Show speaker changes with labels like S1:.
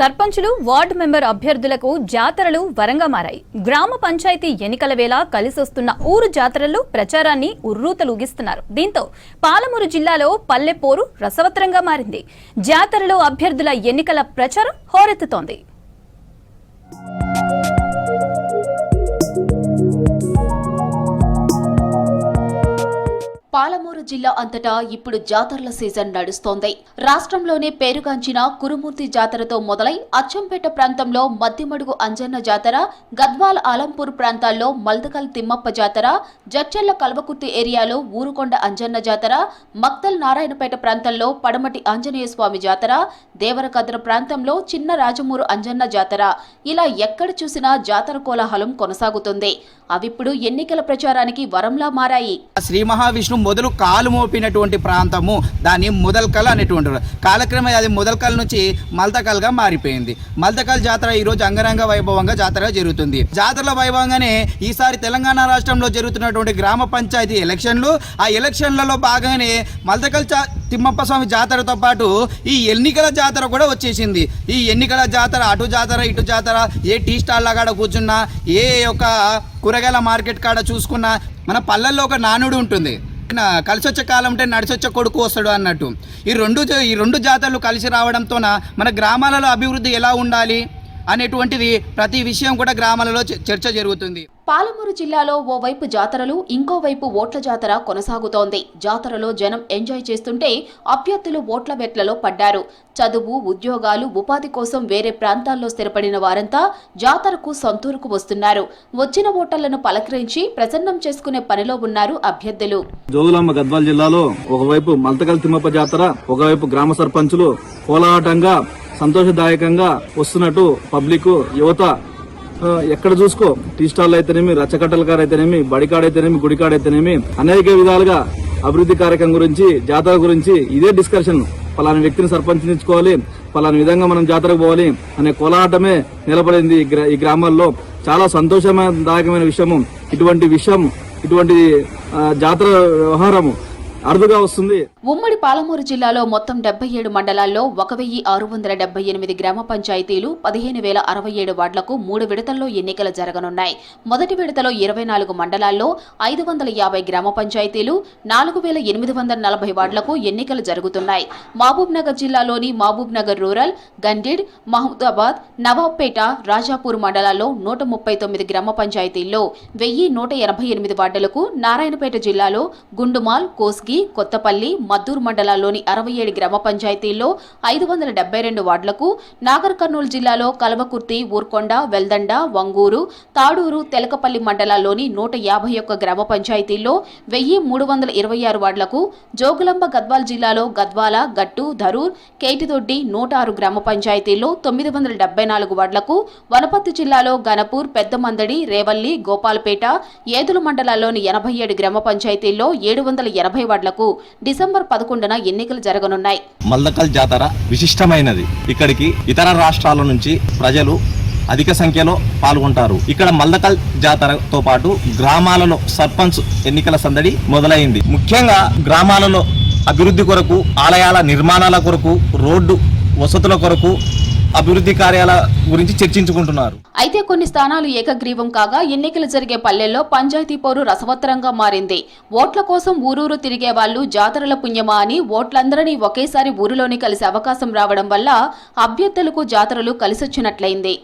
S1: సర్పంచులు ward member అభ్యర్థులకు జాతరలు వరంగా మారాయి. గ్రామ పంచాయతీ ఎన్నికల వేళ కలిసొస్తున్న ఊరు జాతరలు ప్రచారాన్ని ఉర్రూతలూగిస్తున్నారు. దీంతో పాలమూరు జిల్లాలో పల్లె పోరు రసవత్తరంగా మారింది. జాతరలో అభ్యర్థుల ఎన్నికల ప్రచారం హోరెత్తుతోంది.
S2: పాలమూరు జిల్లా అంతటా ఇప్పుడు జాతరల సీజన్ నడుస్తోంది. రాష్ట్రంలోనే పేరుగాంచిన కురుమూర్తి జాతరతో మొదలై అచ్చంపేట ప్రాంతంలో మద్దిమడుగు అంజన్న జాతర, గద్వాల్ ఆలంపూర్ ప్రాంతాల్లో మల్దకల్ తిమ్మప్ప జాతర, జడ్చెర్ల కల్వకుర్తి ఏరియాలో ఊరుకొండ అంజన్న జాతర, మక్తల్ నారాయణపేట ప్రాంతంలో పడమటి ఆంజనేయ స్వామి జాతర, దేవరకద్ర ప్రాంతంలో చిన్న రాజమూరు అంజన్న జాతర, ఇలా ఎక్కడ చూసినా జాతర కోలాహలం కొనసాగుతుంది. అవిప్పుడు ఎన్నికల ప్రచారానికి వరంలా మారాయి.
S3: శ్రీ మహావిష్ణు మొదలు కాలు మోపినటువంటి ప్రాంతము, దాన్ని ముదల్కల్ అనేటువంటి కాలక్రమే అది ముదల్కల్ నుంచి మల్తకల్గా మారిపోయింది. మల్తకల్ జాతర ఈరోజు అంగరంగ వైభవంగా జాతర జరుగుతుంది. జాతరల వైభవంగానే ఈసారి తెలంగాణ రాష్ట్రంలో జరుగుతున్నటువంటి గ్రామ పంచాయతీ ఎలక్షన్లు, ఆ ఎలక్షన్లలో భాగంగానే మల్తకల్ తిమ్మప్ప స్వామి జాతరతో పాటు ఈ ఎన్నికల జాతర కూడా వచ్చేసింది. ఈ ఎన్నికల జాతర అటు జాతర ఇటు జాతర, ఏ టీ స్టాల్ల కాడ కూర్చున్నా, ఏ యొక్క కూరగాయల మార్కెట్ కాడ చూసుకున్నా మన పల్లెల్లో ఒక నానుడు ఉంటుంది, కలిసొచ్చే కాలం ఉంటే నడిచొచ్చే కొడుకు వస్తాడు అన్నట్టు. ఈ రెండు జాతరలు కలిసి రావడంతోన మన గ్రామాలలో అభివృద్ధి ఎలా ఉండాలి అనేటువంటిది ప్రతి విషయం కూడా గ్రామాలలో చర్చ జరుగుతుంది.
S2: పాలమూరు జిల్లాలో ఓవైపు జాతరలు, ఇంకోవైపు ఓట్ల జాతర కొనసాగుతోంది. జాతరలో జనం ఎంజాయ్ చేస్తుంటే అభ్యర్థులు ఓట్ల వెట్లలో పడ్డారు. చదువు, ఉద్యోగాలు, ఉపాధి కోసం వేరే ప్రాంతాల్లో స్థిరపడిన వారంతా జాతరకు సొంతూరుకు వస్తున్నారు. వచ్చిన ఓటర్లను పలకరించి ప్రసన్నం చేసుకునే పనిలో ఉన్నారు అభ్యర్థులు.
S4: జోగులాంబ గద్వాల్ జిల్లాలో ఒకవైపు మల్తకల్ తిమ్మప్ప జాతర, ఒకవైపు గ్రామ సర్పంచులు కోలాహలంగా సంతోషదాయకంగా వస్తున్నట్టు పబ్లిక్ యువత ఎక్కడ చూసుకో, టీ స్టాల్ అయితేనేమి, రచ్చకట్టల కాడ అయితేనేమి, బడికాడైతేనేమి, గుడికాడైతేనేమి అనేక విధాలుగా అభివృద్ధి కార్యక్రమం గురించి, జాతర గురించి ఇదే డిస్కషన్. పలానా వ్యక్తిని సర్పంచ్నిచ్చుకోవాలి, పలానా విధంగా మనం జాతరకు పోవాలి అనే కోలాటమే నిలబడింది ఈ గ్రామాల్లో. చాలా సంతోషదాయకమైన విషయము. ఇటువంటి జాతర వ్యవహారము అరుదుగా వస్తుంది.
S2: ఉమ్మడి పాలమూరు జిల్లాలో మొత్తం 77 మండలాల్లో 1678 గ్రామ పంచాయతీలు, 15,067 వార్డులకు 3 విడతల్లో ఎన్నికలు జరగనున్నాయి. మొదటి విడతలో 24 మండలాల్లో 550 గ్రామ పంచాయతీలు, 4,840 వార్డులకు ఎన్నికలు జరుగుతున్నాయి. మహబూబ్ నగర్ జిల్లాలోని మహబూబ్ నగర్ రూరల్, గండిడ్, మహమూదాబాద్, నవాబ్పేట, రాజాపూర్ మండలాల్లో 139 గ్రామ పంచాయతీల్లో 1,188 వార్డులకు, నారాయణపేట జిల్లాలో గుండుమాల్, కోస్గి, కొత్తపల్లి, మద్దూరు మండలాల్లోని 67 గ్రామ పంచాయతీల్లో 572 వార్డులకు, నాగర్ కర్నూలు జిల్లాలో కల్వకుర్తి, ఊర్కొండ, వెల్దండ, వంగూరు, తాడూరు, తెలకపల్లి మండలాల్లోని 151 గ్రామ పంచాయతీల్లో 1,326 వార్డులకు, జోగులాంబ గద్వాల్ జిల్లాలో గద్వాల, గట్టు, ధరూర్, కేటిదొడ్డి 106 గ్రామ పంచాయతీల్లో 974 వార్డులకు, వనపర్తి జిల్లాలో గణపూర్, పెద్దమందడి, రేవల్లి, గోపాల్పేట, ఏదుల మండలాల్లోని 87 గ్రామ పంచాయతీల్లో 780 వార్డులకు డిసెంబర్ 11న ఎన్నికలు జరగనున్నాయి.
S5: మల్దకల్ జాతర విశిష్టమైనది. ఇక్కడికి ఇతర రాష్ట్రాల నుంచి ప్రజలు అధిక సంఖ్యలో పాల్గొంటారు. ఇక్కడ మల్దకల్ జాతరతో పాటు గ్రామాలలో సర్పంచ్ ఎన్నికల సందడి మొదలైంది. ముఖ్యంగా గ్రామాలలో అభివృద్ధి కొరకు, ఆలయాల నిర్మాణాల కొరకు, రోడ్డు వసతుల కొరకు, అభివృద్ధి కార్యాల గురించి చర్చించుకుంటున్నారు.
S2: అయితే కొన్ని స్థానాలు ఏకగ్రీవం కాగా ఎన్నికలు జరిగే పల్లెల్లో పంచాయతీ పోరు రసవత్తరంగా మారింది. ఓట్ల కోసం ఊరూరు తిరిగే వాళ్లు జాతరల పుణ్యమా అని ఓట్లందరినీ ఒకేసారి ఊరిలోని కలిసే అవకాశం రావడం వల్ల అభ్యర్థులకు జాతరలు కలిసొచ్చినట్లయింది.